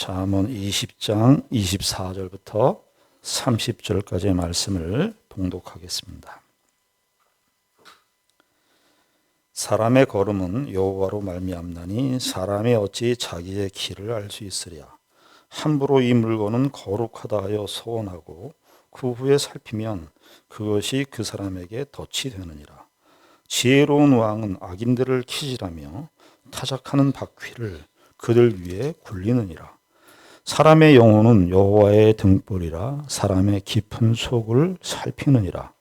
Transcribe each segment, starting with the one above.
잠언 20장 24절부터 30절까지의 말씀을 봉독하겠습니다. 사람의 걸음은 여호와로 말미암나니 사람이 어찌 자기의 길을 알 수 있으랴. 함부로 이 물건은 거룩하다 하여 소원하고 그 후에 살피면 그것이 그 사람에게 덫이 되느니라. 지혜로운 왕은 악인들을 키질하며 타작하는 바퀴를 그들 위에 굴리느니라. 사람의 영혼은 여호와의 등불이라 사람의 깊은 속을 살피느니라.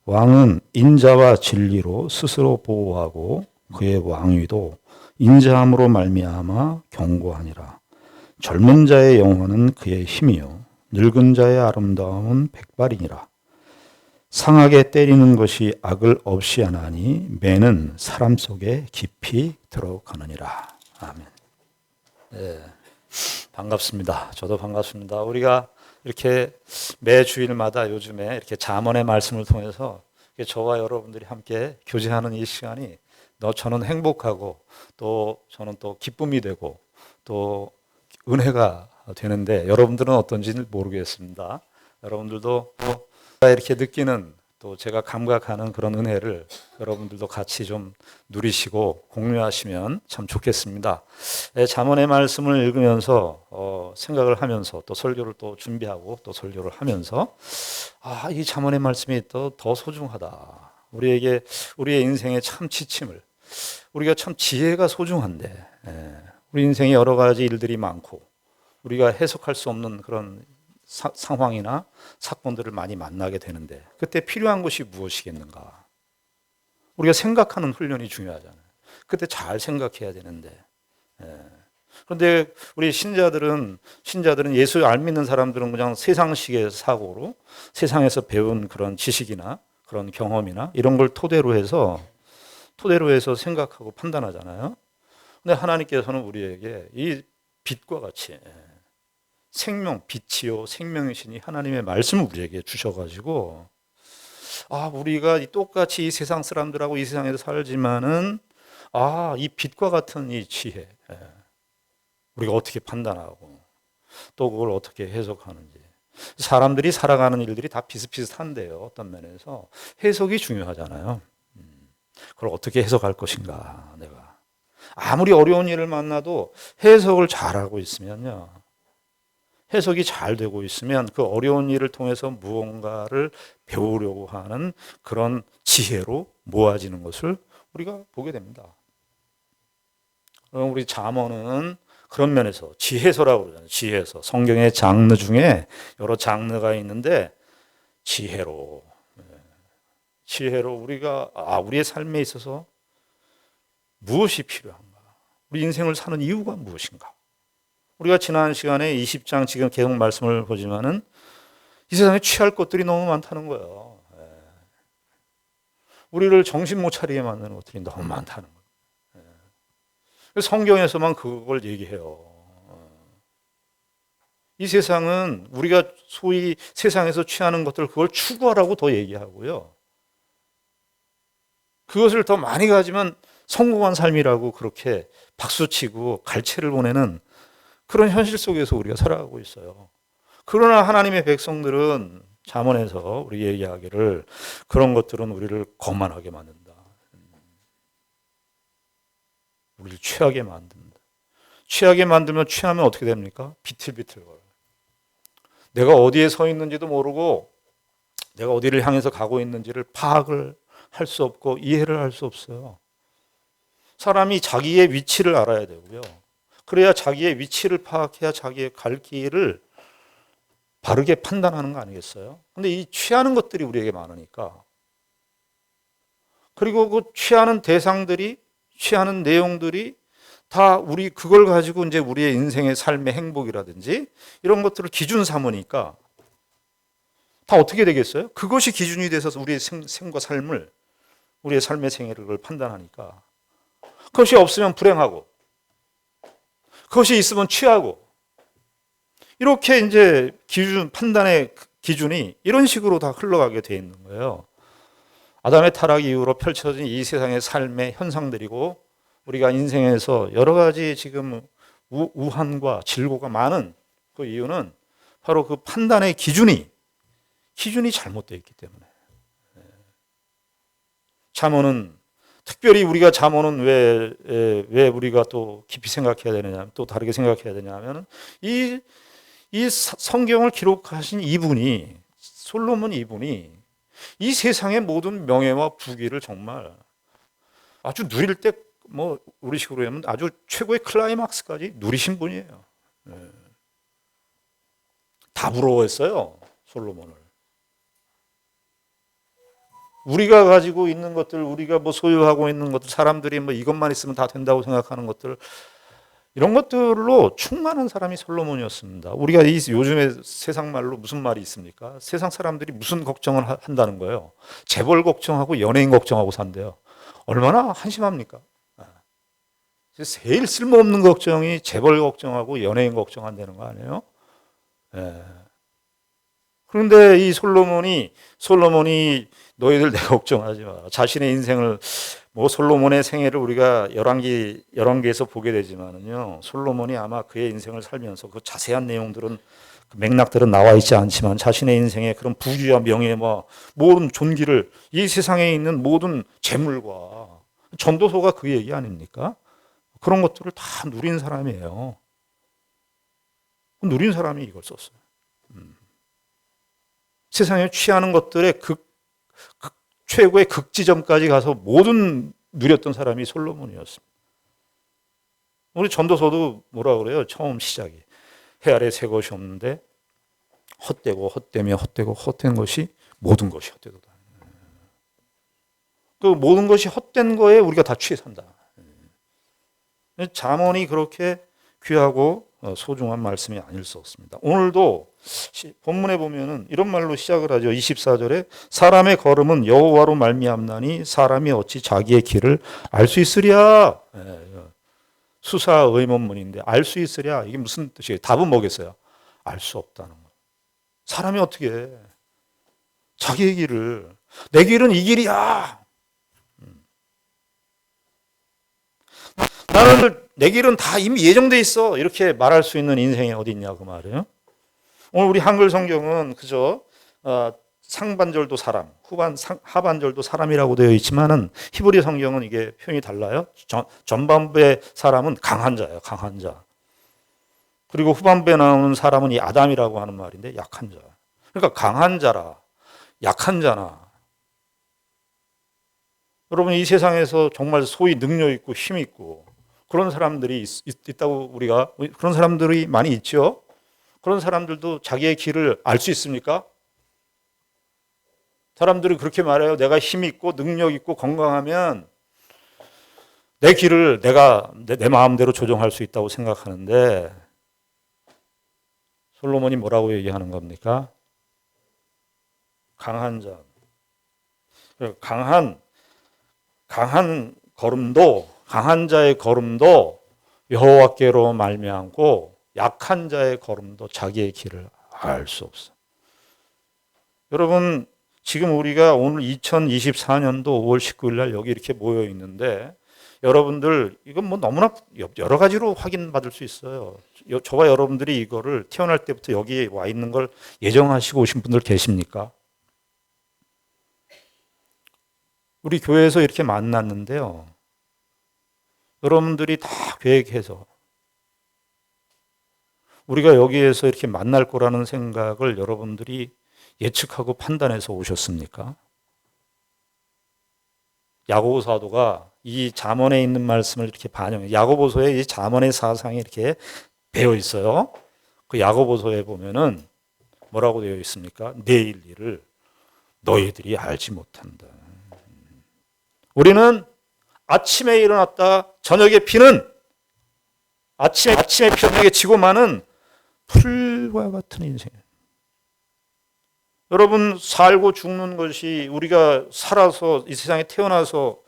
왕은 인자와 진리로 스스로 보호하고 그의 왕위도 인자함으로 말미암아 견고하니라. 젊은 자의 영혼은 그의 힘이요 늙은 자의 아름다움은 백발이니라. 상하게 때리는 것이 악을 없이 하나니 매는 사람 속에 깊이 들어가느니라. 아멘. 네, 반갑습니다. 저도 반갑습니다. 우리가 이렇게 매 주일마다 요즘에 이렇게 잠언의 말씀을 통해서 저와 여러분들이 함께 교제하는 이 시간이 저는 행복하고 또 저는 또 기쁨이 되고 또 은혜가 되는데 여러분들은 어떤지는 모르겠습니다. 여러분들도 이렇게 느끼는 또 제가 감각하는 그런 은혜를 여러분들도 같이 좀 누리시고 공유하시면 참 좋겠습니다. 잠언의 말씀을 읽으면서 생각을 하면서 또 설교를 또 준비하고 또 설교를 하면서 이 잠언의 말씀이 또 더 소중하다. 우리의 인생의 참 지침을 우리가 참 지혜가 소중한데 우리 인생에 여러 가지 일들이 많고 우리가 해석할 수 없는 그런 상황이나 사건들을 많이 만나게 되는데 그때 필요한 것이 무엇이겠는가? 우리가 생각하는 훈련이 중요하잖아요. 그때 잘 생각해야 되는데 그런데 우리 신자들은 예수 안 믿는 사람들은 그냥 세상식의 사고로 세상에서 배운 그런 지식이나 그런 경험이나 이런 걸 토대로 해서 생각하고 판단하잖아요. 근데 하나님께서는 우리에게 이 빛과 같이 생명, 빛이요 생명이시니 하나님의 말씀을 우리에게 주셔가지고 우리가 똑같이 이 세상 사람들하고 이 세상에서 살지만은 이 빛과 같은 이 지혜 우리가 어떻게 판단하고 또 그걸 어떻게 해석하는지 사람들이 살아가는 일들이 다 비슷비슷한데요. 어떤 면에서 해석이 중요하잖아요. 그걸 어떻게 해석할 것인가. 내가 아무리 어려운 일을 만나도 해석을 잘하고 있으면요. 해석이 잘 되고 있으면 그 어려운 일을 통해서 무언가를 배우려고 하는 그런 지혜로 모아지는 것을 우리가 보게 됩니다. 우리 잠언은 그런 면에서 지혜서라고 그러잖아요. 지혜서. 성경의 장르 중에 여러 장르가 있는데 지혜로 우리가 우리의 삶에 있어서 무엇이 필요한가? 우리 인생을 사는 이유가 무엇인가? 우리가 지난 시간에 20장 지금 계속 말씀을 보지만은 이 세상에 취할 것들이 너무 많다는 거예요. 우리를 정신 못 차리게 만드는 것들이 너무 많다는 거예요. 성경에서만 그걸 얘기해요. 이 세상은 우리가 소위 세상에서 취하는 것들 그걸 추구하라고 더 얘기하고요. 그것을 더 많이 가지면 성공한 삶이라고 그렇게 박수치고 갈채를 보내는 그런 현실 속에서 우리가 살아가고 있어요. 그러나 하나님의 백성들은 잠언에서 우리 얘기하기를 그런 것들은 우리를 거만하게 만든다. 우리를 취하게 만든다. 취하게 만들면 취하면 어떻게 됩니까? 비틀비틀거려요. 내가 어디에 서 있는지도 모르고 내가 어디를 향해서 가고 있는지를 파악을 할 수 없고 이해를 할 수 없어요. 사람이 자기의 위치를 알아야 되고요. 그래야 자기의 위치를 파악해야 자기의 갈 길을 바르게 판단하는 거 아니겠어요? 근데 이 취하는 것들이 우리에게 많으니까 그리고 그 취하는 대상들이 취하는 내용들이 다 우리 그걸 가지고 이제 우리의 인생의 삶의 행복이라든지 이런 것들을 기준 삼으니까 다 어떻게 되겠어요? 그것이 기준이 돼서 우리의 생과 삶을 우리의 삶의 생애를 판단하니까 그것이 없으면 불행하고 그것이 있으면 취하고 이렇게 이제 판단의 기준이 이런 식으로 다 흘러가게 돼 있는 거예요. 아담의 타락 이후로 펼쳐진 이 세상의 삶의 현상들이고 우리가 인생에서 여러 가지 지금 우한과 질고가 많은 그 이유는 바로 그 판단의 기준이 잘못되어 있기 때문에. 잠언은 특별히 우리가 잠언은 왜 우리가 또 깊이 생각해야 되느냐, 또 다르게 생각해야 되냐 하면 이 성경을 기록하신 이분이, 솔로몬 이분이 이 세상의 모든 명예와 부귀를 정말 아주 누릴 때, 뭐 우리 식으로 하면 아주 최고의 클라이막스까지 누리신 분이에요. 다 부러워했어요, 솔로몬을. 우리가 가지고 있는 것들, 우리가 뭐 소유하고 있는 것들, 사람들이 뭐 이것만 있으면 다 된다고 생각하는 것들, 이런 것들로 충만한 사람이 솔로몬이었습니다. 우리가 요즘에 세상 말로 무슨 말이 있습니까? 세상 사람들이 무슨 걱정을 한다는 거예요? 재벌 걱정하고 연예인 걱정하고 산대요. 얼마나 한심합니까? 제일 쓸모없는 걱정이 재벌 걱정하고 연예인 걱정한다는 거 아니에요? 예. 그런데 이 솔로몬이 너희들 내 걱정하지 마. 자신의 인생을, 뭐 솔로몬의 생애를 우리가 열왕기에서 보게 되지만은요, 솔로몬이 아마 그의 인생을 살면서 그 자세한 내용들은, 그 맥락들은 나와 있지 않지만 자신의 인생의 그런 부귀와 명예와 모든 존귀를, 이 세상에 있는 모든 재물과, 전도서가 그 얘기 아닙니까? 그런 것들을 다 누린 사람이에요. 누린 사람이 이걸 썼어요. 세상에 취하는 것들의 최고의 극지점까지 가서 모든 누렸던 사람이 솔로몬이었습니다. 우리 전도서도 뭐라 그래요? 처음 시작이 해 아래 새 것이 없는데 헛되고 헛되며 헛되고 헛된 것이 모든 것이 헛되도다. 그 모든 것이 헛된 거에 우리가 다 취해 산다. 잠언이 그렇게 귀하고 소중한 말씀이 아닐 수 없습니다. 오늘도 본문에 보면은 이런 말로 시작을 하죠. 24절에 사람의 걸음은 여호와로 말미암나니 사람이 어찌 자기의 길을 알 수 있으랴. 수사 의문문인데 알 수 있으랴, 이게 무슨 뜻이에요? 답은 뭐겠어요? 알 수 없다는 거. 사람이 어떻게 해? 자기의 길을, 내 길은 이 길이야. 내 길은 다 이미 예정돼 있어. 이렇게 말할 수 있는 인생이 어디 있냐 그 말이에요. 오늘 우리 한글 성경은 그저 상반절도 사람, 하반절도 사람이라고 되어 있지만은 히브리 성경은 이게 표현이 달라요. 전반부의 사람은 강한 자예요, 강한 자. 그리고 후반부에 나오는 사람은 이 아담이라고 하는 말인데 약한 자. 그러니까 강한 자라, 약한 자나. 여러분, 이 세상에서 정말 소위 능력 있고 힘 있고 그런 사람들이 있다고, 우리가 그런 사람들이 많이 있죠. 그런 사람들도 자기의 길을 알 수 있습니까? 사람들이 그렇게 말해요. 내가 힘 있고 능력 있고 건강하면 내 길을 내가 내 마음대로 조정할 수 있다고 생각하는데, 솔로몬이 뭐라고 얘기하는 겁니까? 강한 자, 강한 걸음도, 강한 자의 걸음도 여호와께로 말미암고 약한 자의 걸음도 자기의 길을 알 수 없어. 여러분, 지금 우리가 오늘 2024년도 5월 19일 날 여기 이렇게 모여 있는데, 여러분들 이건 뭐 너무나 여러 가지로 확인받을 수 있어요. 저와 여러분들이 이거를 태어날 때부터 여기 와 있는 걸 예정하시고 오신 분들 계십니까? 우리 교회에서 이렇게 만났는데요, 여러분들이 다 계획해서 우리가 여기에서 이렇게 만날 거라는 생각을 여러분들이 예측하고 판단해서 오셨습니까? 야고보 사도가 이 잠언에 있는 말씀을 이렇게 반영해, 야고보서에 이 잠언의 사상이 이렇게 배어 있어요. 그 야고보서에 보면은 뭐라고 되어 있습니까? 내일 일을 너희들이 알지 못한다. 우리는 아침에 일어났다 저녁에 피는, 아침에 저녁에 지고 마는 풀과 같은 인생. 여러분, 살고 죽는 것이, 우리가 살아서 이 세상에 태어나서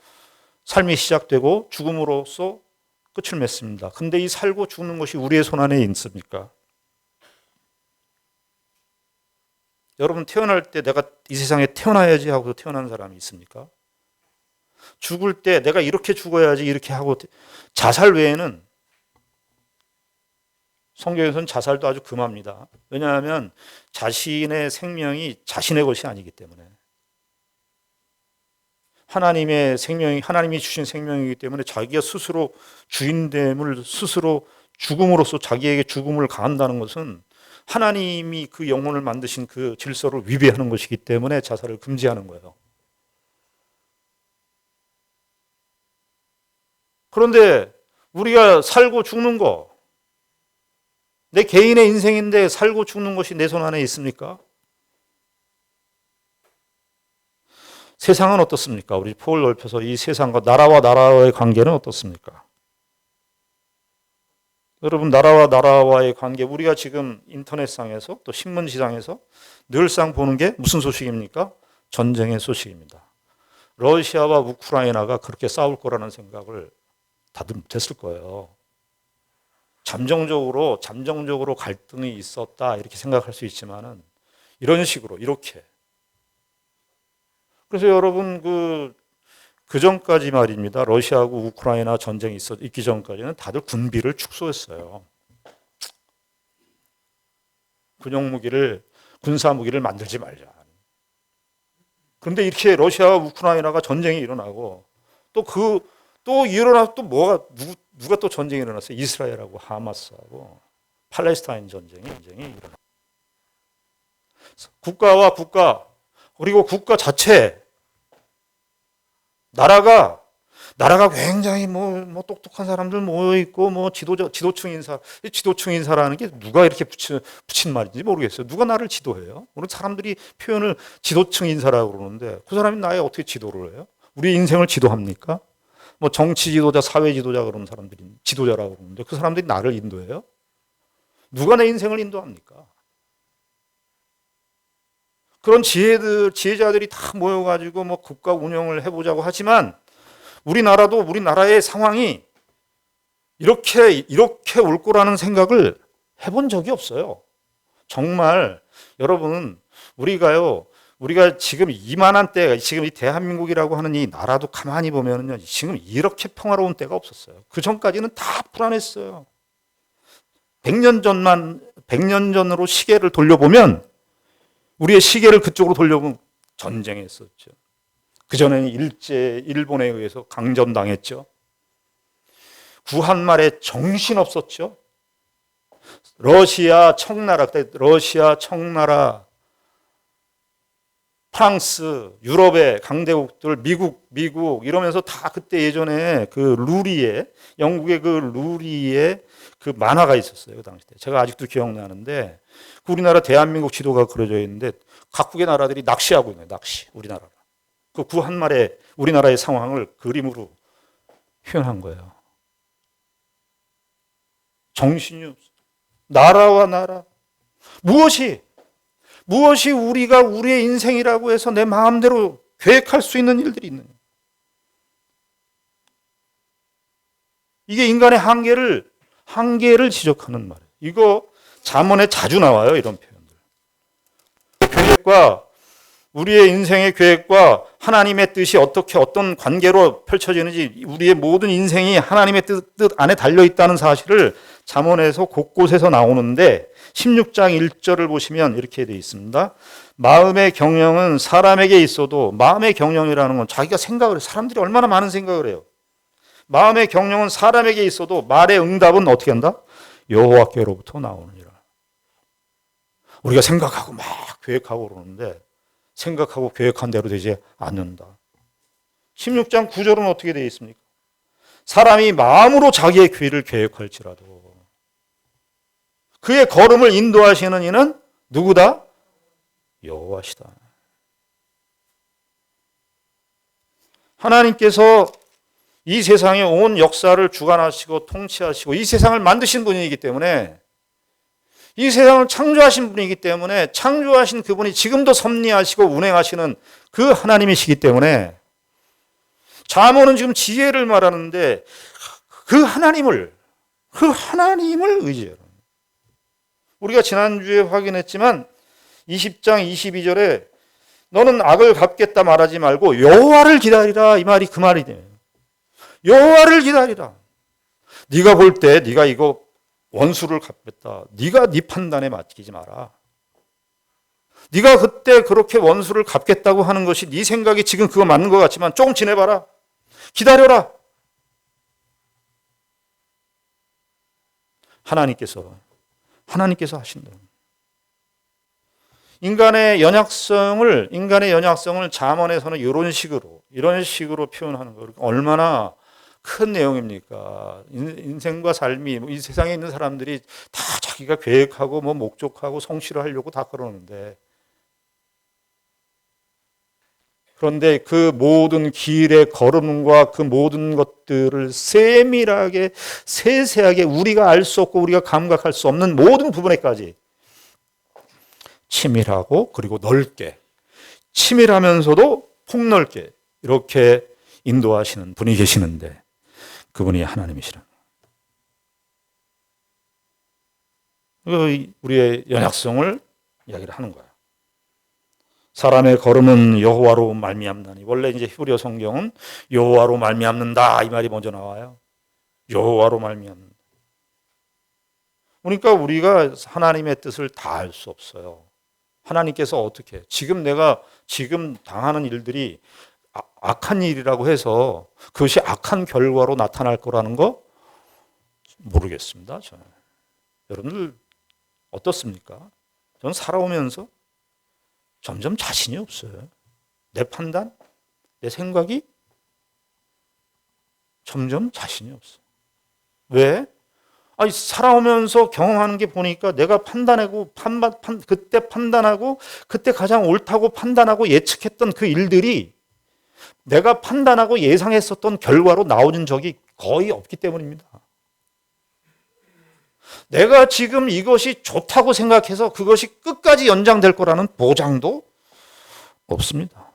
삶이 시작되고 죽음으로써 끝을 맺습니다. 근데 이 살고 죽는 것이 우리의 손 안에 있습니까? 여러분, 태어날 때 내가 이 세상에 태어나야지 하고 태어난 사람이 있습니까? 죽을 때 내가 이렇게 죽어야지 이렇게 하고, 자살 외에는 성경에서는 자살도 아주 금합니다. 왜냐하면 자신의 생명이 자신의 것이 아니기 때문에. 하나님의 생명이, 하나님이 주신 생명이기 때문에 자기가 스스로 주인됨을 스스로 죽음으로써 자기에게 죽음을 가한다는 것은 하나님이 그 영혼을 만드신 그 질서를 위배하는 것이기 때문에 자살을 금지하는 거예요. 그런데 우리가 살고 죽는 거, 내 개인의 인생인데 살고 죽는 것이 내 손 안에 있습니까? 세상은 어떻습니까? 우리 폭을 넓혀서 이 세상과 나라와 나라와의 관계는 어떻습니까? 여러분, 나라와 나라와의 관계, 우리가 지금 인터넷상에서 또 신문지상에서 늘상 보는 게 무슨 소식입니까? 전쟁의 소식입니다. 러시아와 우크라이나가 그렇게 싸울 거라는 생각을 다들 못했을 거예요. 잠정적으로 갈등이 있었다 이렇게 생각할 수 있지만은 이런 식으로 이렇게. 그래서 여러분 그 전까지 말입니다. 러시아하고 우크라이나 전쟁이 있기 전까지는 다들 군비를 축소했어요. 군사 무기를 만들지 말자. 그런데 이렇게 러시아와 우크라이나가 전쟁이 일어나고 누가 또 전쟁이 일어났어요. 이스라엘하고 하마스하고 팔레스타인 전쟁이 일어났어요. 국가와 국가 그리고 국가 자체 나라가 굉장히 뭐 똑똑한 사람들 모여 있고 지도층 인사라는 게 누가 이렇게 붙인 말인지 모르겠어요. 누가 나를 지도해요? 우리 사람들이 표현을 지도층 인사라고 그러는데 그 사람이 나에 어떻게 지도를 해요? 우리 인생을 지도합니까? 뭐 정치 지도자, 사회 지도자 그런 사람들이 지도자라고 그러는데 그 사람들이 나를 인도해요? 누가 내 인생을 인도합니까? 그런 지혜자들이 다 모여가지고 국가 운영을 해보자고 하지만 우리나라의 상황이 이렇게 올 거라는 생각을 해본 적이 없어요. 정말 여러분 우리가 지금 이만한 때가 지금 이 대한민국이라고 하는 이 나라도 가만히 보면은요 지금 이렇게 평화로운 때가 없었어요. 그 전까지는 다 불안했어요. 100년 전으로 시계를 돌려보면 우리의 시계를 그쪽으로 돌려보면 전쟁했었죠. 그전에는 일본에 의해서 강점당했죠. 구한말에 정신없었죠. 러시아, 청나라, 프랑스, 유럽의 강대국들, 미국 이러면서 다 그때 예전에 영국의 그 루리에 그 만화가 있었어요. 그 당시 때. 제가 아직도 기억나는데 우리나라 대한민국 지도가 그려져 있는데 각국의 나라들이 낚시하고 있네요. 우리나라가. 그 구한말에 우리나라의 상황을 그림으로 표현한 거예요. 정신이 없어. 나라와 나라. 무엇이 우리의 인생이라고 해서 내 마음대로 계획할 수 있는 일들이 있느냐. 이게 인간의 한계를 지적하는 말이에요. 이거 잠언에 자주 나와요. 이런 표현들. 우리의 인생의 계획과 하나님의 뜻이 어떤 관계로 펼쳐지는지 우리의 모든 인생이 하나님의 뜻 안에 달려있다는 사실을 잠언에서 곳곳에서 나오는데 16장 1절을 보시면 이렇게 되어 있습니다. 마음의 경영은 사람에게 있어도 마음의 경영이라는 건 자기가 생각을 해요. 사람들이 얼마나 많은 생각을 해요. 마음의 경영은 사람에게 있어도 말의 응답은 어떻게 한다? 여호와께로부터 나오느니라. 우리가 생각하고 막 계획하고 그러는데 생각하고 계획한 대로 되지 않는다. 16장 9절은 어떻게 되어 있습니까? 사람이 마음으로 자기의 길을 계획할지라도 그의 걸음을 인도하시는 이는 누구다? 여호와시다. 하나님께서 이 세상의 온 역사를 주관하시고 통치하시고 이 세상을 만드신 분이기 때문에 이 세상을 창조하신 분이기 때문에 창조하신 그분이 지금도 섭리하시고 운행하시는 그 하나님이시기 때문에 잠언은 지금 지혜를 말하는데 그 하나님을 의지해요. 우리가 지난주에 확인했지만 20장 22절에 너는 악을 갚겠다 말하지 말고 여호와를 기다리라 이 말이 그 말이네요. 여호와를 기다리라. 네가 볼 때 네가 이거 원수를 갚겠다. 네가 네 판단에 맡기지 마라. 네가 그때 그렇게 원수를 갚겠다고 하는 것이 네 생각이 지금 그거 맞는 것 같지만 조금 지내봐라. 기다려라. 하나님께서 하신다. 인간의 연약성을 잠언에서는 이런 식으로 표현하는 거. 얼마나 큰 내용입니까? 인생과 삶이 이 세상에 있는 사람들이 다 자기가 계획하고 뭐 목적하고 성취를 하려고 다 그러는데, 그런데 그 모든 길의 걸음과 그 모든 것들을 세밀하게 세세하게 우리가 알 수 없고 우리가 감각할 수 없는 모든 부분에까지 치밀하고 그리고 넓게, 치밀하면서도 폭넓게 이렇게 인도하시는 분이 계시는데 그분이 하나님이시라. 우리의 연약성을 이야기를 하는 거야. 사람의 걸음은 여호와로 말미암나니. 원래 이제 히브리어 성경은 여호와로 말미암는다 이 말이 먼저 나와요. 여호와로 말미암는다. 그러니까 우리가 하나님의 뜻을 다 알 수 없어요. 하나님께서 어떻게, 내가 지금 당하는 일들이 악한 일이라고 해서 그것이 악한 결과로 나타날 거라는 거 모르겠습니다. 저는. 여러분들 어떻습니까? 저는 살아오면서 점점 자신이 없어요. 내 판단, 내 생각이 점점 자신이 없어. 왜? 살아오면서 경험하는 게 보니까 내가 그때 판단하고 그때 가장 옳다고 판단하고 예측했던 그 일들이 내가 판단하고 예상했었던 결과로 나오는 적이 거의 없기 때문입니다. 내가 지금 이것이 좋다고 생각해서 그것이 끝까지 연장될 거라는 보장도 없습니다.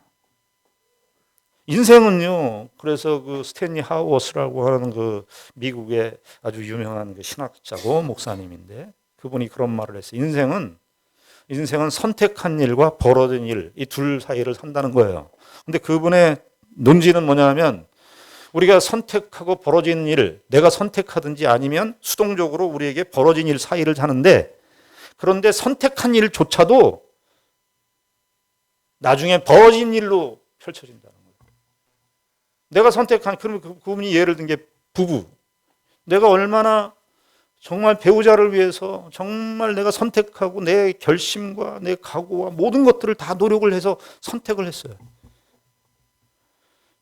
인생은요, 그래서 그 스탠리 하우어스라고 하는 그 미국의 아주 유명한 그 신학자고 목사님인데 그분이 그런 말을 했어요. 인생은 선택한 일과 벌어진 일, 이 둘 사이를 산다는 거예요. 근데 그분의 논지는 뭐냐면 우리가 선택하고 벌어진 일, 내가 선택하든지 아니면 수동적으로 우리에게 벌어진 일 사이를 사는데, 그런데 선택한 일조차도 나중에 벌어진 일로 펼쳐진다는 거예요. 내가 선택한, 그러면 그분이 예를 든 게 부부. 내가 얼마나 정말 배우자를 위해서 정말 내가 선택하고 내 결심과 내 각오와 모든 것들을 다 노력을 해서 선택을 했어요.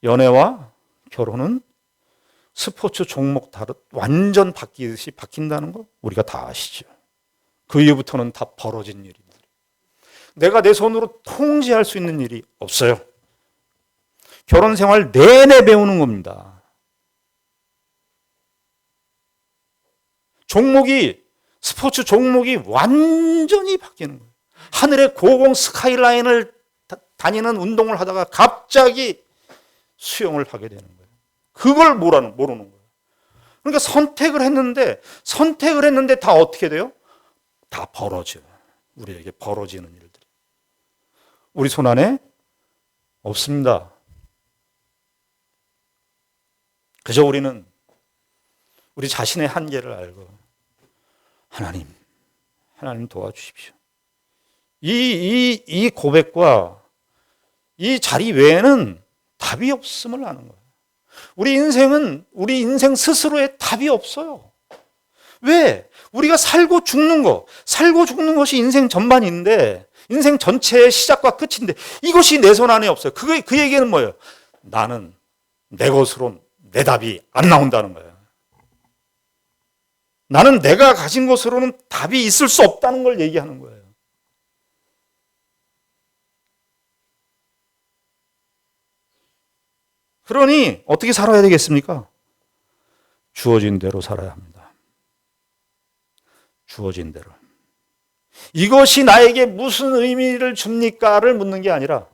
연애와 결혼은 스포츠 종목 완전 바뀌듯이 바뀐다는 거 우리가 다 아시죠. 그 이후부터는 다 벌어진 일입니다. 내가 내 손으로 통제할 수 있는 일이 없어요. 결혼 생활 내내 배우는 겁니다. 스포츠 종목이 완전히 바뀌는 거예요. 하늘의 고공 스카이라인을 다니는 운동을 하다가 갑자기 수영을 하게 되는 거예요. 그걸 모르는 거예요. 그러니까 선택을 했는데 다 어떻게 돼요? 다 벌어져요. 우리에게 벌어지는 일들이. 우리 손 안에 없습니다. 그저 우리는 우리 자신의 한계를 알고 하나님 도와주십시오. 이 고백과 이 자리 외에는 답이 없음을 아는 거예요. 우리 인생 스스로의 답이 없어요. 왜? 우리가 살고 죽는 것이 인생 전반인데, 인생 전체의 시작과 끝인데, 이것이 내 손 안에 없어요. 그 얘기는 뭐예요? 나는 내 것으로 내 답이 안 나온다는 거예요. 나는 내가 가진 것으로는 답이 있을 수 없다는 걸 얘기하는 거예요. 그러니 어떻게 살아야 되겠습니까? 주어진 대로 살아야 합니다. 주어진 대로. 이것이 나에게 무슨 의미를 줍니까를 묻는 게 아니라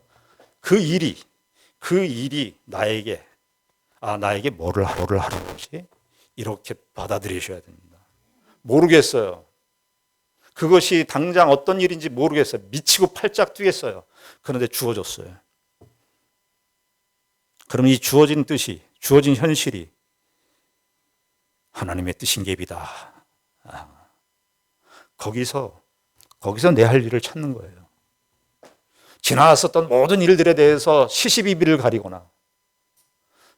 그 일이 나에게 뭐를 하는 거지? 이렇게 받아들이셔야 됩니다. 모르겠어요. 그것이 당장 어떤 일인지 모르겠어요. 미치고 팔짝 뛰겠어요. 그런데 주어졌어요. 그럼 이 주어진 현실이 하나님의 뜻인 게이다. 거기서 내 할 일을 찾는 거예요. 지나왔었던 모든 일들에 대해서 시시비비를 가리거나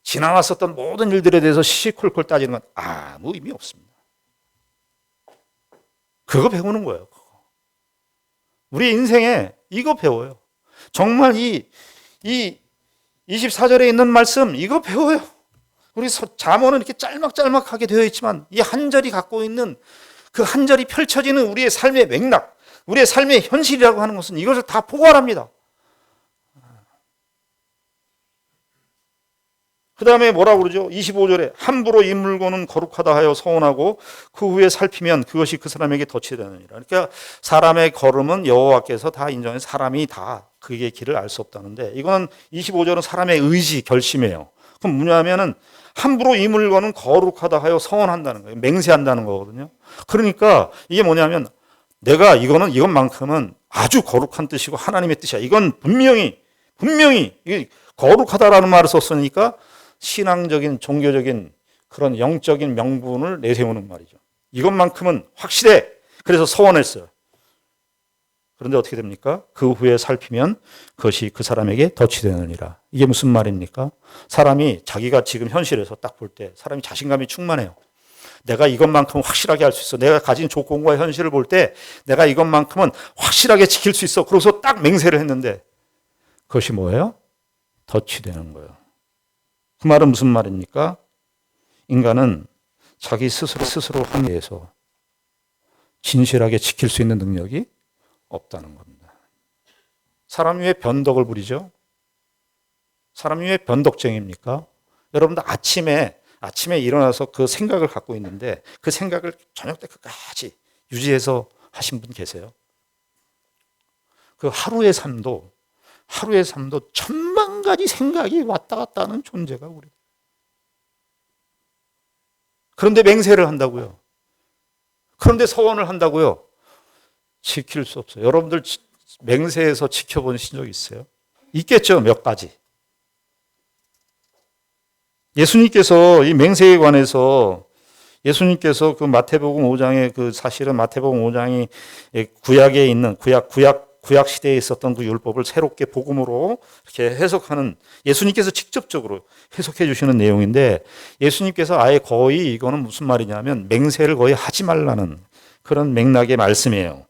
지나왔었던 모든 일들에 대해서 시시콜콜 따지는 건 아무 의미 없습니다. 그거 배우는 거예요. 우리 인생에 이거 배워요. 정말 이 24절에 있는 말씀 이거 배워요. 우리 잠언은 이렇게 짤막짤막하게 되어 있지만 이 한 절이 갖고 있는 그 한 절이 펼쳐지는 우리의 삶의 맥락, 우리의 삶의 현실이라고 하는 것은 이것을 다 포괄합니다. 그 다음에 뭐라고 그러죠? 25절에 함부로 이 물건은 거룩하다 하여 서원하고 그 후에 살피면 그것이 그 사람에게 덫이 되느니라. 그러니까 사람의 걸음은 여호와께서 다 인정해 사람이 다 그의 길을 알 수 없다는데 이거는 25절은 사람의 의지, 결심이에요. 그럼 뭐냐면은 함부로 이 물건은 거룩하다 하여 서원한다는 거예요. 맹세한다는 거거든요. 그러니까 이게 뭐냐면 내가 이것만큼은 아주 거룩한 뜻이고 하나님의 뜻이야. 이건 분명히 이게 거룩하다라는 말을 썼으니까 신앙적인 종교적인 그런 영적인 명분을 내세우는 말이죠. 이것만큼은 확실해. 그래서 서원했어요. 그런데 어떻게 됩니까? 그 후에 살피면 그것이 그 사람에게 덫이 되느니라. 이게 무슨 말입니까? 사람이 자기가 지금 현실에서 딱 볼 때 사람이 자신감이 충만해요. 내가 이것만큼 확실하게 할 수 있어. 내가 가진 조건과 현실을 볼 때 내가 이것만큼은 확실하게 지킬 수 있어. 그래서 딱 맹세를 했는데 그것이 뭐예요? 덫이 되는 거예요. 그 말은 무슨 말입니까? 인간은 자기 스스로 한 데에서 진실하게 지킬 수 있는 능력이 없다는 겁니다. 사람이 왜 변덕을 부리죠? 사람이 왜 변덕쟁입니까? 여러분들 아침에 일어나서 그 생각을 갖고 있는데 그 생각을 저녁 때 끝까지 유지해서 하신 분 계세요? 그 하루의 삶도 천만 가지 생각이 왔다 갔다 하는 존재가 우리. 그런데 맹세를 한다고요. 그런데 서원을 한다고요. 지킬 수 없어요. 여러분들 맹세해서 지켜보신 적 있어요? 있겠죠, 몇 가지. 예수님께서 이 맹세에 관해서 예수님께서 그 마태복음 5장에 그 사실은 마태복음 5장이 구약에 있는 구약 시대에 있었던 그 율법을 새롭게 복음으로 이렇게 해석하는 예수님께서 직접적으로 해석해 주시는 내용인데 예수님께서 아예 거의 이거는 무슨 말이냐면 맹세를 거의 하지 말라는 그런 맥락의 말씀이에요.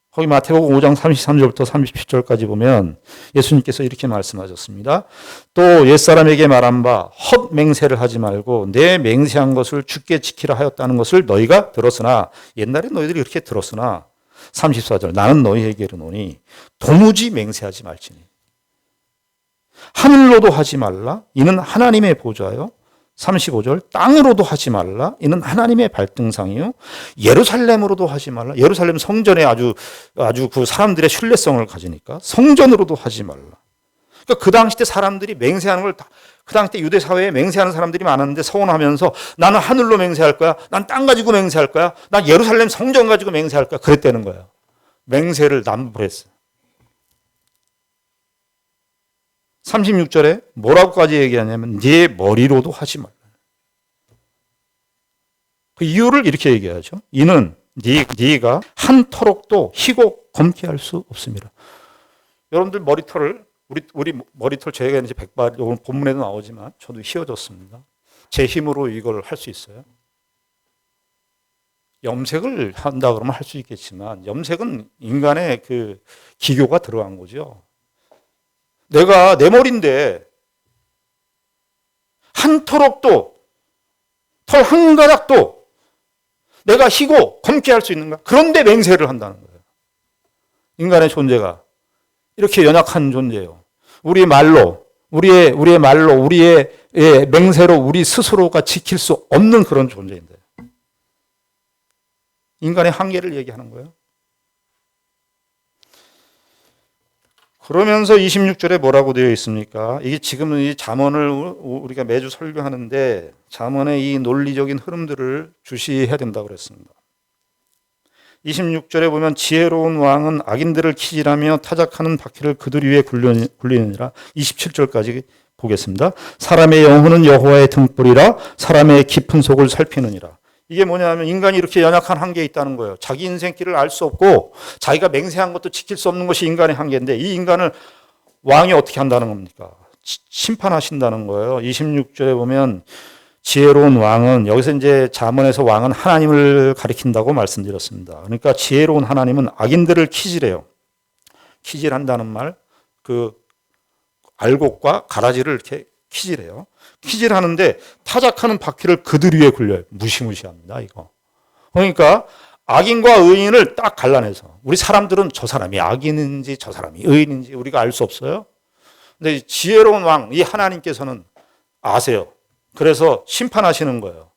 거기 마태복음 5장 33절부터 37절까지 보면 예수님께서 이렇게 말씀하셨습니다. 또 옛사람에게 말한 바 헛맹세를 하지 말고 내 맹세한 것을 주께 지키라 하였다는 것을 너희가 들었으나 옛날에 너희들이 그렇게 들었으나 34절 나는 너희에게 이르노니 도무지 맹세하지 말지니 하늘로도 하지 말라 이는 하나님의 보좌요 35절 땅으로도 하지 말라 이는 하나님의 발등상이요 예루살렘으로도 하지 말라 예루살렘 성전에 아주 그 사람들의 신뢰성을 가지니까 성전으로도 하지 말라. 그러니까 그 당시 때 사람들이 맹세하는 걸 그 당시 때 유대 사회에 맹세하는 사람들이 많았는데 서원하면서 나는 하늘로 맹세할 거야. 난 땅 가지고 맹세할 거야. 난 예루살렘 성전 가지고 맹세할 거야. 그랬다는 거예요. 맹세를 남불했어요. 36절에 뭐라고까지 얘기하냐면 네 머리로도 하지 말라. 그 이유를 이렇게 얘기하죠. 이는 네가 한터럭도 희고 검게 할 수 없습니다. 여러분들 머리털을 우리 머리털 제가 이제 백발 오늘 본문에도 나오지만 저도 휘어졌습니다. 제 힘으로 이걸 할 수 있어요? 염색을 한다 그러면 할 수 있겠지만 염색은 인간의 그 기교가 들어간 거죠. 내가 내 머리인데 한 터럭도 털 한 가닥도 내가 희고 검게 할 수 있는가? 그런데 맹세를 한다는 거예요. 인간의 존재가 이렇게 연약한 존재예요. 우리의 말로 우리의 맹세로 우리 스스로가 지킬 수 없는 그런 존재인데 인간의 한계를 얘기하는 거예요. 그러면서 26절에 뭐라고 되어 있습니까? 이게 지금은 이 잠언을 우리가 매주 설교하는데 잠언의 이 논리적인 흐름들을 주시해야 된다고 그랬습니다. 26절에 보면 지혜로운 왕은 악인들을 키질하며 타작하는 바퀴를 그들 위에 굴리느니라. 27절까지 보겠습니다. 사람의 영혼은 여호와의 등불이라 사람의 깊은 속을 살피느니라. 이게 뭐냐면 인간이 이렇게 연약한 한계에 있다는 거예요. 자기 인생길을 알 수 없고 자기가 맹세한 것도 지킬 수 없는 것이 인간의 한계인데 이 인간을 왕이 어떻게 한다는 겁니까? 심판하신다는 거예요. 26절에 보면 지혜로운 왕은, 여기서 이제 잠언에서 왕은 하나님을 가리킨다고 말씀드렸습니다. 그러니까 지혜로운 하나님은 악인들을 키질해요. 키질한다는 말, 그 알곡과 가라지를 이렇게 키질해요. 키질하는데 타작하는 바퀴를 그들 위에 굴려요. 무시무시합니다, 이거. 그러니까 악인과 의인을 딱 갈라내서, 우리 사람들은 저 사람이 악인인지 저 사람이 의인인지 우리가 알 수 없어요. 근데 지혜로운 왕, 이 하나님께서는 아세요. 그래서 심판하시는 거예요.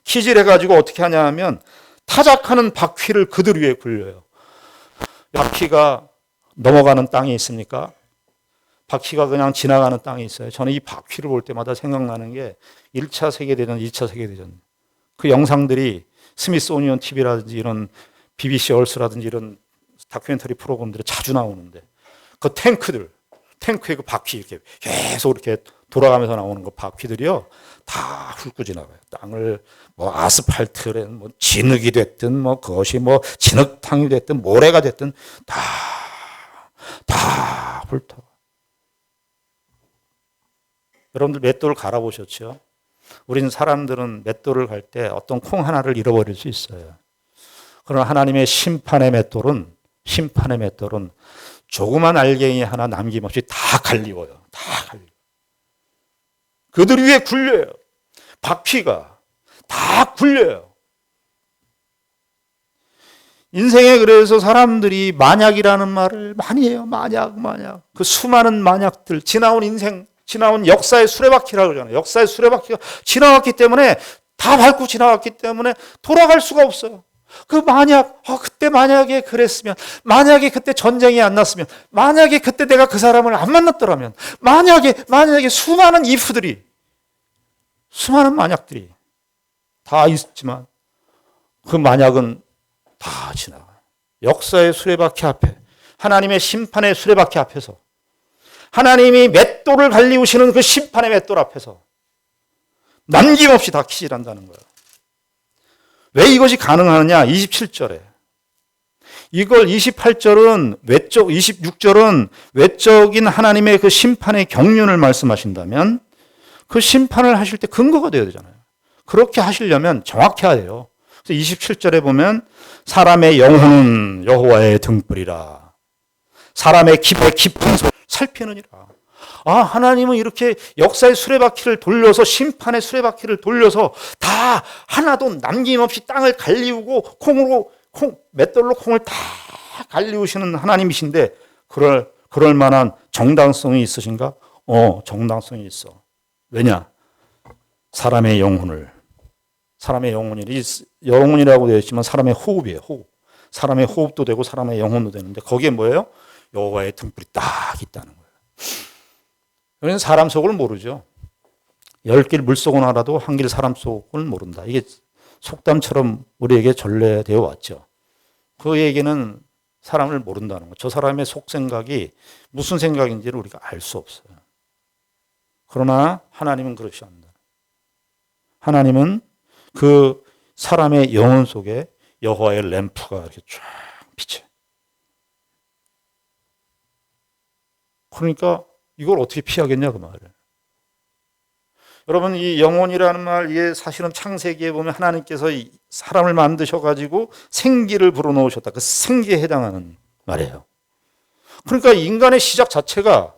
키질해가지고 어떻게 하냐 하면 타작하는 바퀴를 그들 위에 굴려요. 바퀴가 넘어가는 땅이 있습니까? 바퀴가 그냥 지나가는 땅이 있어요. 저는 이 바퀴를 볼 때마다 생각나는 게 1차 세계대전, 2차 세계대전. 그 영상들이 스미소니언 TV라든지 이런 BBC 얼스라든지 이런 다큐멘터리 프로그램들이 자주 나오는데 그 탱크의 그 바퀴 이렇게 계속 이렇게 돌아가면서 나오는 그 바퀴들이요. 다 훑고 지나가요. 땅을 뭐 아스팔트에 뭐 진흙이 됐든 뭐 그것이 뭐 진흙탕이 됐든 모래가 됐든 다 훑어. 여러분들 맷돌 갈아보셨죠? 우린 사람들은 맷돌을 갈 때 어떤 콩 하나를 잃어버릴 수 있어요. 그러나 하나님의 심판의 맷돌은 조그만 알갱이 하나 남김없이 다 갈리워요. 다 갈리워. 그들 위에 굴려요. 바퀴가 다 굴려요. 인생에 그래서 사람들이 만약이라는 말을 많이 해요. 만약. 그 수많은 만약들, 지나온 인생, 지나온 역사의 수레바퀴라고 그러잖아요. 역사의 수레바퀴가 지나왔기 때문에, 다 밟고 지나왔기 때문에 돌아갈 수가 없어요. 그 만약, 그때 만약에 그랬으면, 만약에 그때 전쟁이 안 났으면, 만약에 그때 내가 그 사람을 안 만났더라면, 만약에 수많은 if들이, 수많은 만약들이 다 있지만 그 만약은 다 지나가요. 역사의 수레바퀴 앞에, 하나님의 심판의 수레바퀴 앞에서, 하나님이 맷돌을 갈리우시는 그 심판의 맷돌 앞에서 남김없이 다 키질한다는 거예요. 왜 이것이 가능하느냐? 27절에. 이걸 28절은 외적, 26절은 외적인 하나님의 그 심판의 경륜을 말씀하신다면 그 심판을 하실 때 근거가 되어야 되잖아요. 그렇게 하시려면 정확해야 돼요. 그래서 27절에 보면 사람의 영혼은 여호와의 등불이라. 사람의 깊은 소리 살피느니라. 하나님은 이렇게 역사의 수레바퀴를 돌려서, 심판의 수레바퀴를 돌려서 다 하나도 남김없이 땅을 갈리우고 맷돌로 콩을 다 갈리우시는 하나님이신데 그럴 만한 정당성이 있으신가? 정당성이 있어. 왜냐? 사람의 영혼이라고 되어 있지만 사람의 호흡이에요. 호흡. 사람의 호흡도 되고 사람의 영혼도 되는데 거기에 뭐예요? 여호와의 등불이 딱 있다는 거예요. 우리는 사람 속을 모르죠. 10길 물속은 알아도 한 길 사람 속을 모른다. 이게 속담처럼 우리에게 전래되어 왔죠. 그 얘기는 사람을 모른다는 거예요. 저 사람의 속생각이 무슨 생각인지를 우리가 알 수 없어요. 그러나 하나님은 그렇지 않는다. 하나님은 그 사람의 영혼 속에 여호와의 램프가 이렇게 쫙 비춰. 그러니까 이걸 어떻게 피하겠냐 그 말을. 여러분, 이 영혼이라는 말, 이게 사실은 창세기에 보면 하나님께서 이 사람을 만드셔가지고 생기를 불어넣으셨다. 그 생기에 해당하는 말이에요. 그러니까 인간의 시작 자체가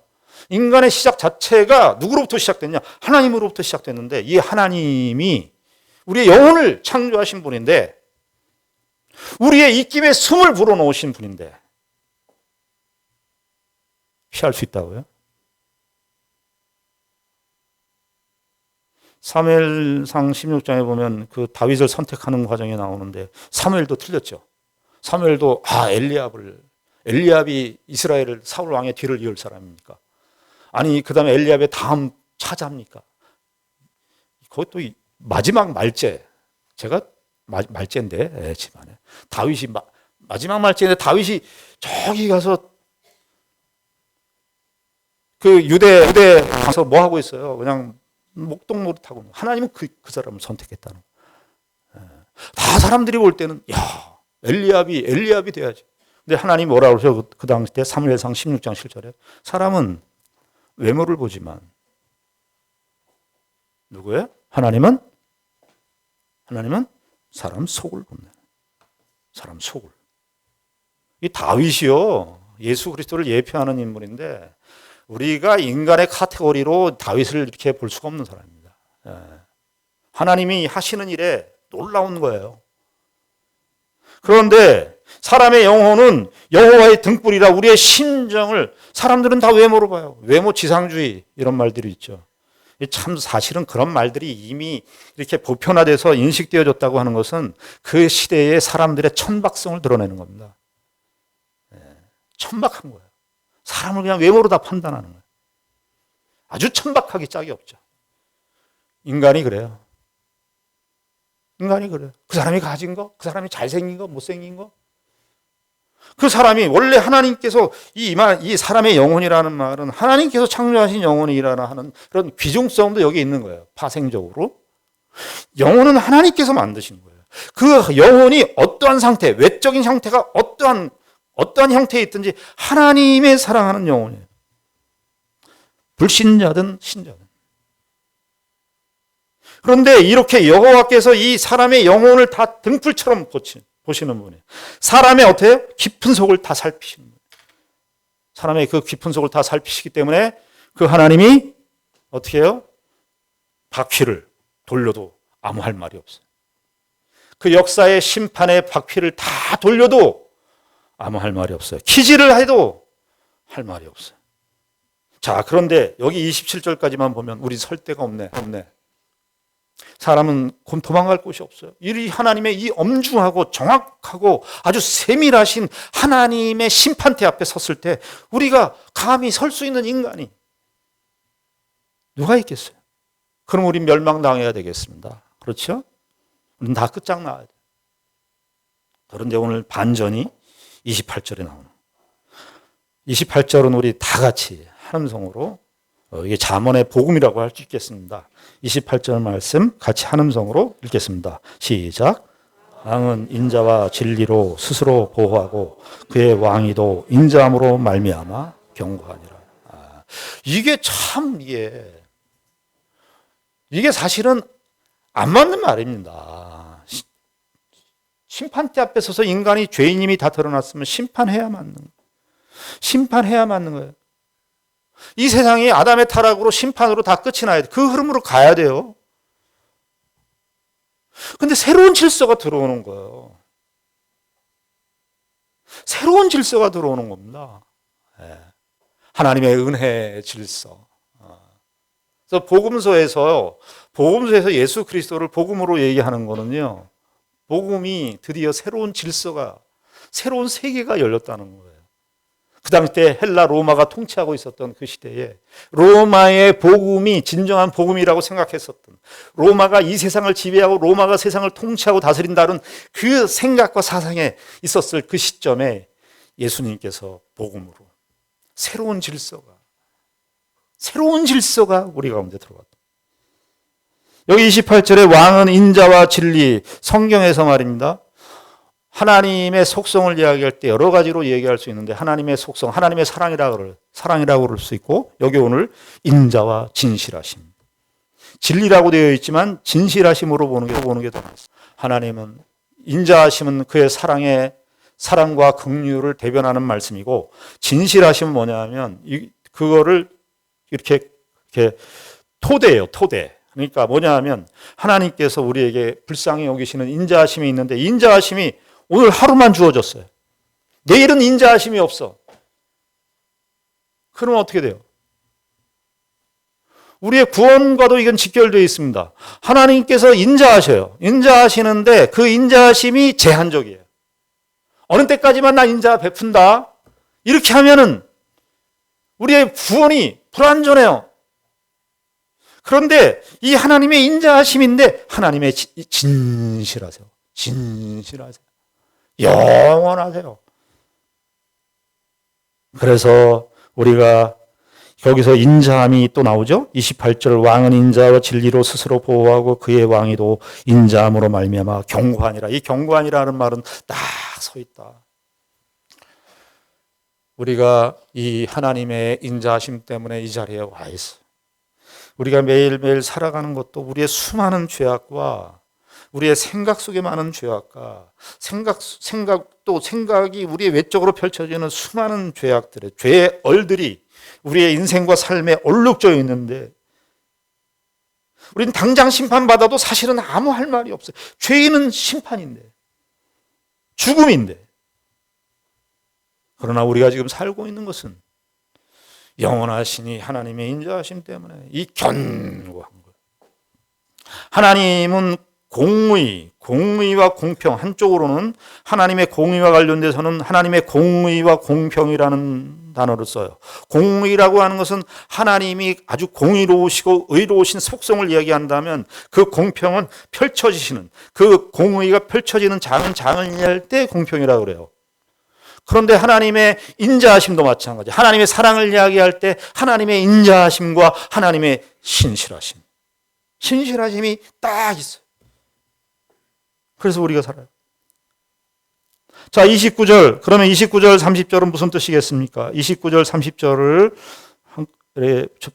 누구로부터 시작됐냐? 하나님으로부터 시작됐는데 이 하나님이 우리의 영혼을 창조하신 분인데, 우리의 입김에 숨을 불어넣으신 분인데 피할 수 있다고요? 사무엘상 16장에 보면 그 다윗을 선택하는 과정에 나오는데 사무엘도 틀렸죠. 사무엘도 엘리압이 이스라엘을 사울 왕의 뒤를 이을 사람입니까? 아니 그 다음에 엘리압의 다음 차자입니까? 그것도 마지막 말제, 제가 말제인데 집안에 다윗이 마지막 말제인데 다윗이 저기 가서 그 유대 가서 뭐 하고 있어요? 그냥 목동 노릇하고. 하나님은 그 사람을 선택했다는 거예요. 다 사람들이 볼 때는 야, 엘리압이 돼야지. 근데 하나님 뭐라고 그러죠? 그 당시 때 사무엘상 16장 7절에 사람은 외모를 보지만 누구예요? 하나님은 사람 속을 본다. 사람 속을. 이 다윗이요. 예수 그리스도를 예표하는 인물인데 우리가 인간의 카테고리로 다윗을 이렇게 볼 수가 없는 사람입니다. 하나님이 하시는 일에 놀라운 거예요. 그런데 사람의 영혼은 여호와의 등불이라 우리의 심정을 사람들은 다 외모로 봐요. 외모 지상주의 이런 말들이 있죠. 참 사실은 그런 말들이 이미 이렇게 보편화돼서 인식되어졌다고 하는 것은 그 시대의 사람들의 천박성을 드러내는 겁니다. 천박한 거예요. 사람을 그냥 외모로 다 판단하는 거예요. 아주 천박하기 짝이 없죠. 인간이 그래요. 그 사람이 가진 거, 그 사람이 잘생긴 거, 못생긴 거. 그 사람이 원래 하나님께서 이 사람의 영혼이라는 말은 하나님께서 창조하신 영혼이라는 하는 그런 귀중성도 여기 있는 거예요. 파생적으로. 영혼은 하나님께서 만드신 거예요. 그 영혼이 어떠한 상태, 외적인 상태가 어떠한 형태에 있든지 하나님의 사랑하는 영혼이에요. 불신자든 신자든. 그런데 이렇게 여호와께서 이 사람의 영혼을 다 등불처럼 보시는 분이에요. 사람의 어때요? 깊은 속을 다 살피시는 분이에요. 사람의 그 깊은 속을 다 살피시기 때문에 그 하나님이 어떻게 해요? 바퀴를 돌려도 아무 할 말이 없어요. 그 역사의 심판의 바퀴를 다 돌려도 아무 할 말이 없어요. 키지를 해도 할 말이 없어요. 자, 그런데 여기 27절까지만 보면 우리 설 데가 없네. 사람은 도망갈 곳이 없어요. 이 하나님의 이 엄중하고 정확하고 아주 세밀하신 하나님의 심판대 앞에 섰을 때 우리가 감히 설 수 있는 인간이 누가 있겠어요? 그럼 우린 멸망당해야 되겠습니다. 그렇죠? 우린 다 끝장나야 돼요. 그런데 오늘 반전이 28절에 나오는 28절은 우리 다 같이 한 음성으로 이게 잠언의 복음이라고 할 수 있겠습니다. 28절 말씀 같이 한 음성으로 읽겠습니다. 시작. 왕은 인자와 진리로 스스로 보호하고 그의 왕위도 인자함으로 말미암아 견고하니라. 이게 참 이게 사실은 안 맞는 말입니다. 심판대 앞에 서서 인간이 죄인임이 다 드러났으면 심판해야 맞는 거예요. 이 세상이 아담의 타락으로 심판으로 다 끝이 나야 돼. 그 흐름으로 가야 돼요. 근데 새로운 질서가 들어오는 거예요. 새로운 질서가 들어오는 겁니다. 하나님의 은혜의 질서. 그래서 복음서에서 예수 그리스도를 복음으로 얘기하는 거는요. 복음이 드디어 새로운 질서가, 새로운 세계가 열렸다는 거예요. 그 당시 때 헬라 로마가 통치하고 있었던 그 시대에 로마의 복음이 진정한 복음이라고 생각했었던, 로마가 이 세상을 지배하고 로마가 세상을 통치하고 다스린다는 그 생각과 사상에 있었을 그 시점에 예수님께서 복음으로 새로운 질서가 우리 가운데 들어왔다. 여기 28절에 왕은 인자와 진리, 성경에서 말입니다. 하나님의 속성을 이야기할 때 여러 가지로 얘기할 수 있는데 하나님의 속성, 하나님의 사랑이라고 그럴 수 있고, 여기 오늘 인자와 진실하심, 진리라고 되어 있지만 진실하심으로 보는 게 더 낫습니다. 하나님은 인자하심은 그의 사랑과 긍휼을 대변하는 말씀이고, 진실하심은 뭐냐면 그거를 이렇게 토대예요. 토대. 그러니까 뭐냐 하면 하나님께서 우리에게 불쌍히 여기시는 인자하심이 있는데, 인자하심이 오늘 하루만 주어졌어요. 내일은 인자하심이 없어. 그러면 어떻게 돼요? 우리의 구원과도 이건 직결되어 있습니다. 하나님께서 인자하셔요. 인자하시는데 그 인자하심이 제한적이에요. 어느 때까지만 나 인자 베푼다. 이렇게 하면은 우리의 구원이 불완전해요. 그런데 이 하나님의 인자하심인데 하나님의 진실하세요. 영원하세요. 그래서 우리가 거기서 인자함이 또 나오죠. 28절 왕은 인자와 진리로 스스로 보호하고 그의 왕위도 인자함으로 말미암아 경고하니라. 이 경고하니라는 말은 딱 서 있다. 우리가 이 하나님의 인자하심 때문에 이 자리에 와 있어. 우리가 매일매일 살아가는 것도 우리의 수많은 죄악과 우리의 생각 속에 많은 죄악과 생각이 우리의 외적으로 펼쳐지는 수많은 죄악들의 죄의 얼들이 우리의 인생과 삶에 얼룩져 있는데 우리는 당장 심판받아도 사실은 아무 할 말이 없어요. 죄인은 심판인데 죽음인데 그러나 우리가 지금 살고 있는 것은 영원하시니 하나님의 인자하심 때문에 이 견고한 것. 하나님은 공의와 공평, 한쪽으로는 하나님의 공의와 관련돼서는 하나님의 공의와 공평이라는 단어를 써요. 공의라고 하는 것은 하나님이 아주 공의로우시고 의로우신 속성을 이야기한다면 그 공평은 펼쳐지시는, 그 공의가 펼쳐지는 장을 이해할 때 공평이라고 그래요. 그런데 하나님의 인자하심도 마찬가지. 하나님의 사랑을 이야기할 때 하나님의 인자하심과 하나님의 신실하심이 딱 있어요. 그래서 우리가 살아요. 자, 29절. 그러면 29절, 30절은 무슨 뜻이겠습니까? 29절, 30절을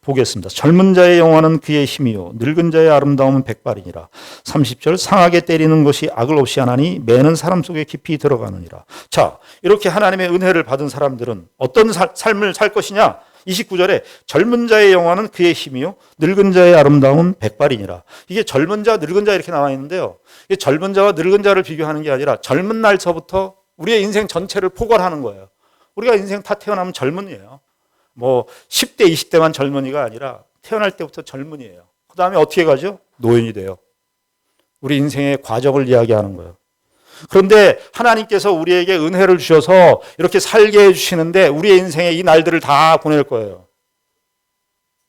보겠습니다. 젊은 자의 영화는 그의 힘이요 늙은 자의 아름다움은 백발이니라. 30절. 상하게 때리는 것이 악을 없이 하나니 매는 사람 속에 깊이 들어가느니라. 자, 이렇게 하나님의 은혜를 받은 사람들은 어떤 삶을 살 것이냐? 29절에 젊은 자의 영화는 그의 힘이요 늙은 자의 아름다움은 백발이니라. 이게 젊은 자, 늙은 자 이렇게 나와 있는데요. 이게 젊은 자와 늙은 자를 비교하는 게 아니라 젊은 날서부터 우리의 인생 전체를 포괄하는 거예요. 우리가 인생 다 태어나면 젊은이에요. 뭐 10대, 20대만 젊은이가 아니라 태어날 때부터 젊은이에요. 그 다음에 어떻게 가죠? 노인이 돼요. 우리 인생의 과정을 이야기하는 거예요. 그런데 하나님께서 우리에게 은혜를 주셔서 이렇게 살게 해주시는데 우리의 인생에 이 날들을 다 보낼 거예요.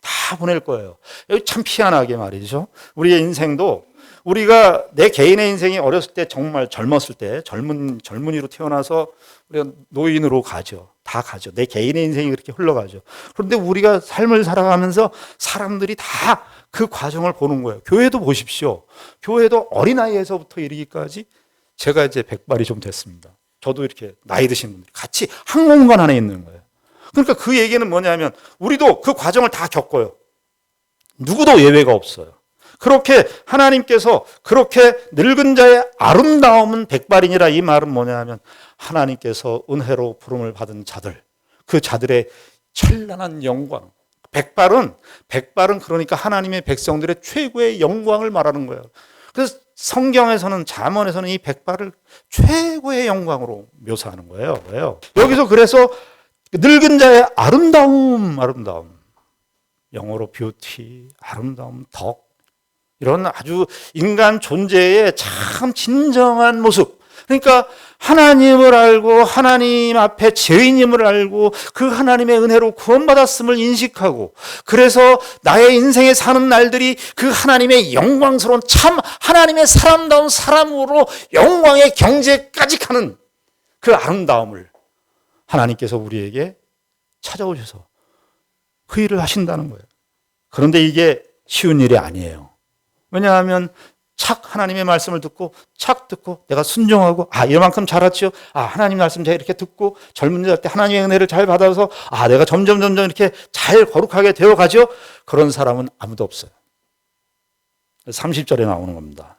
다 보낼 거예요. 여기 참 희한하게 말이죠. 우리의 인생도 우리가 내 개인의 인생이 어렸을 때 정말 젊었을 때 젊은이로 태어나서 우리가 노인으로 가죠. 다 가죠. 내 개인의 인생이 그렇게 흘러가죠. 그런데 우리가 삶을 살아가면서 사람들이 다 그 과정을 보는 거예요. 교회도 보십시오. 교회도 어린아이에서부터 이르기까지 제가 이제 백발이 좀 됐습니다. 저도 이렇게 나이 드신 분들이 같이 한 공간 안에 있는 거예요. 그러니까 그 얘기는 뭐냐면 우리도 그 과정을 다 겪어요. 누구도 예외가 없어요. 그렇게 하나님께서 그렇게 늙은 자의 아름다움은 백발이니라 이 말은 뭐냐면 하나님께서 은혜로 부름을 받은 자들, 그 자들의 찬란한 영광. 백발은 그러니까 하나님의 백성들의 최고의 영광을 말하는 거예요. 그래서 성경에서는 잠언에서는 이 백발을 최고의 영광으로 묘사하는 거예요. 왜요? 여기서 그래서 늙은 자의 아름다움. 영어로 뷰티, 아름다움, 덕. 이런 아주 인간 존재의 참 진정한 모습. 그러니까 하나님을 알고 하나님 앞에 죄인임을 알고 그 하나님의 은혜로 구원받았음을 인식하고 그래서 나의 인생에 사는 날들이 그 하나님의 영광스러운 참 하나님의 사람다운 사람으로 영광의 경제까지 가는 그 아름다움을 하나님께서 우리에게 찾아오셔서 그 일을 하신다는 거예요. 그런데 이게 쉬운 일이 아니에요. 왜냐하면 하나님의 말씀을 듣고 내가 순종하고 이만큼 자랐지요. 하나님 말씀 제가 이렇게 듣고 젊은 자 때 하나님의 은혜를 잘 받아서 내가 점점 이렇게 잘 거룩하게 되어가죠. 그런 사람은 아무도 없어요. 30절에 나오는 겁니다.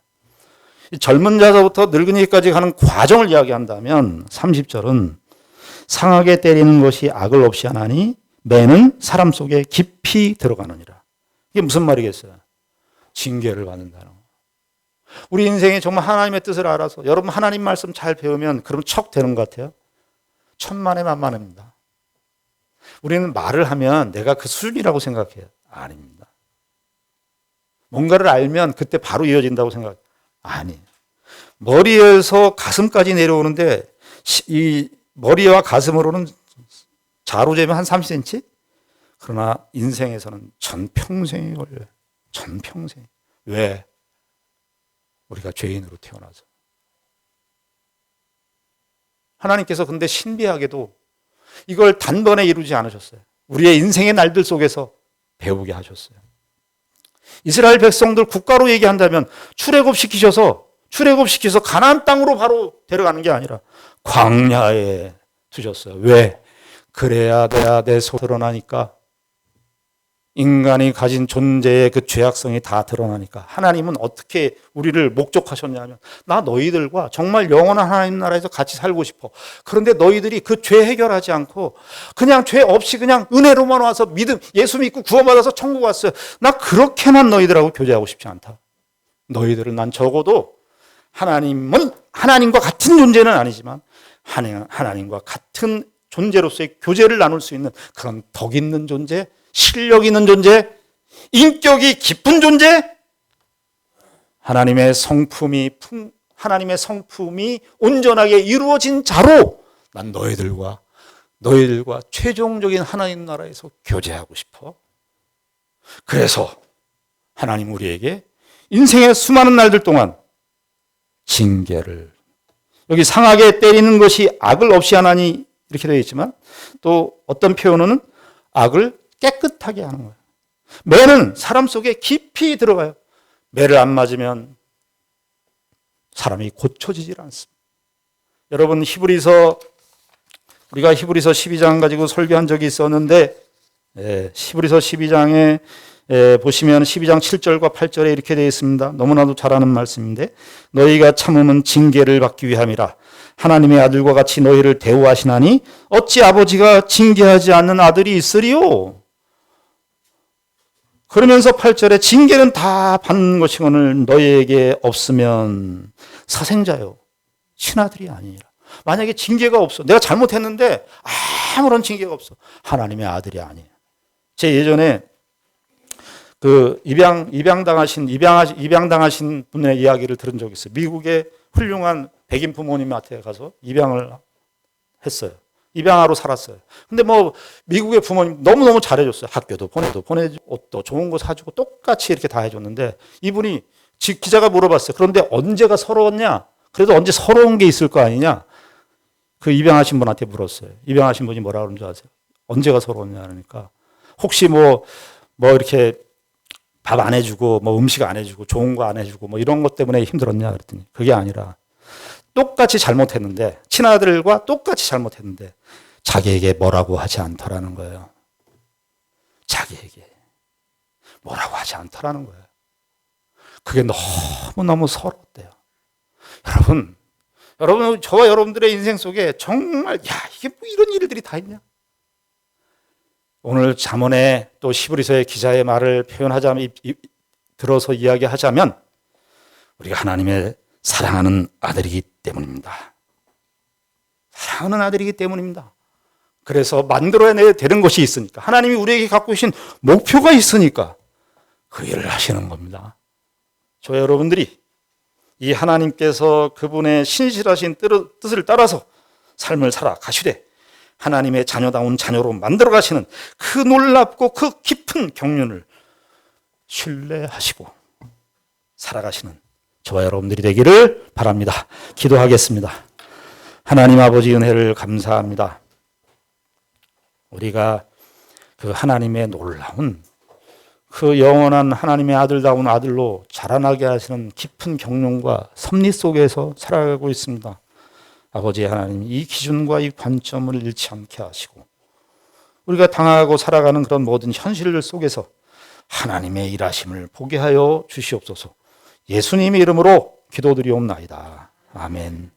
젊은 자서부터 늙은이까지 가는 과정을 이야기한다면 30절은 상하게 때리는 것이 악을 없이 하나니 매는 사람 속에 깊이 들어가느니라. 이게 무슨 말이겠어요? 징계를 받는다는 거. 우리 인생에 정말 하나님의 뜻을 알아서 여러분 하나님 말씀 잘 배우면 그럼 척 되는 것 같아요? 천만에 만만합니다. 우리는 말을 하면 내가 그 수준이라고 생각해요. 아닙니다. 뭔가를 알면 그때 바로 이어진다고 생각해요. 아니에요. 머리에서 가슴까지 내려오는데 이 머리와 가슴으로는 자로 재면 한 30cm? 그러나 인생에서는 전평생이 걸려요. 전평생. 왜? 우리가 죄인으로 태어나서. 하나님께서 근데 신비하게도 이걸 단번에 이루지 않으셨어요. 우리의 인생의 날들 속에서 배우게 하셨어요. 이스라엘 백성들 국가로 얘기한다면 출애굽시켜서 가나안 땅으로 바로 데려가는 게 아니라 광야에 두셨어요. 왜? 그래야 내 속이 드러나니까, 인간이 가진 존재의 그 죄악성이 다 드러나니까. 하나님은 어떻게 우리를 목적하셨냐면, 나 너희들과 정말 영원한 하나님 나라에서 같이 살고 싶어. 그런데 너희들이 그 죄 해결하지 않고 그냥 죄 없이 그냥 은혜로만 와서 예수 믿고 구원받아서 천국 왔어요. 나 그렇게만 너희들하고 교제하고 싶지 않다. 너희들은 난 적어도 하나님과 같은 존재는 아니지만 하나님과 같은 존재로서의 교제를 나눌 수 있는 그런 덕 있는 존재, 실력 있는 존재, 인격이 깊은 존재, 하나님의 성품이 온전하게 이루어진 자로 난 너희들과 최종적인 하나님 나라에서 교제하고 싶어. 그래서 하나님 우리에게 인생의 수많은 날들 동안 징계를, 여기 상하게 때리는 것이 악을 없이 하나니 이렇게 되어 있지만, 또 어떤 표현은 악을 깨끗하게 하는 거예요. 매는 사람 속에 깊이 들어가요. 매를 안 맞으면 사람이 고쳐지질 않습니다. 여러분, 우리가 히브리서 12장 가지고 설교한 적이 있었는데, 히브리서 12장에 보시면 12장 7절과 8절에 이렇게 되어 있습니다. 너무나도 잘 아는 말씀인데, 너희가 참음은 징계를 받기 위함이라. 하나님의 아들과 같이 너희를 대우하시나니 어찌 아버지가 징계하지 않는 아들이 있으리요? 그러면서 8절에 징계는 다 받는 것이거늘 너희에게 없으면 사생자요 친아들이 아니니라. 만약에 징계가 없어, 내가 잘못했는데 아무런 징계가 없어, 하나님의 아들이 아니에요. 제 예전에 그 입양당하신 분의 이야기를 들은 적이 있어요. 미국의 훌륭한 백인 부모님한테 가서 입양을 했어요. 입양하러 살았어요. 근데 미국의 부모님 너무너무 잘해줬어요. 학교도 보내주고, 옷도 좋은 거 사주고, 똑같이 이렇게 다 해줬는데, 이분이, 기자가 물어봤어요. 그런데 언제가 서러웠냐? 그래도 언제 서러운 게 있을 거 아니냐? 그 입양하신 분한테 물었어요. 입양하신 분이 뭐라 그러는 줄 아세요? 언제가 서러웠냐? 그러니까, 혹시 이렇게 밥 안 해주고, 음식 안 해주고, 좋은 거 안 해주고, 이런 것 때문에 힘들었냐? 그랬더니, 그게 아니라, 똑같이 잘못했는데, 친아들과 똑같이 잘못했는데, 자기에게 뭐라고 하지 않더라는 거예요. 자기에게 뭐라고 하지 않더라는 거예요. 그게 너무너무 서럽대요. 여러분, 저와 여러분들의 인생 속에 정말, 이게 이런 일들이 다 있냐? 오늘 잠언에 또 히브리서의 기자의 말을 들어서 이야기하자면, 우리가 하나님의 사랑하는 아들이기 때문입니다. 사랑하는 아들이기 때문입니다. 그래서 만들어내야 되는 것이 있으니까, 하나님이 우리에게 갖고 계신 목표가 있으니까 그 일을 하시는 겁니다. 저 여러분들이 이 하나님께서 그분의 신실하신 뜻을 따라서 삶을 살아가시되 하나님의 자녀다운 자녀로 만들어 가시는 그 놀랍고 그 깊은 경륜을 신뢰하시고 살아가시는 저와 여러분들이 되기를 바랍니다. 기도하겠습니다. 하나님 아버지 은혜를 감사합니다. 우리가 그 하나님의 놀라운 그 영원한 하나님의 아들다운 아들로 자라나게 하시는 깊은 경륜과 섭리 속에서 살아가고 있습니다. 아버지 하나님, 이 기준과 이 관점을 잃지 않게 하시고 우리가 당하고 살아가는 그런 모든 현실들 속에서 하나님의 일하심을 보게 하여 주시옵소서. 예수님의 이름으로 기도드리옵나이다. 아멘.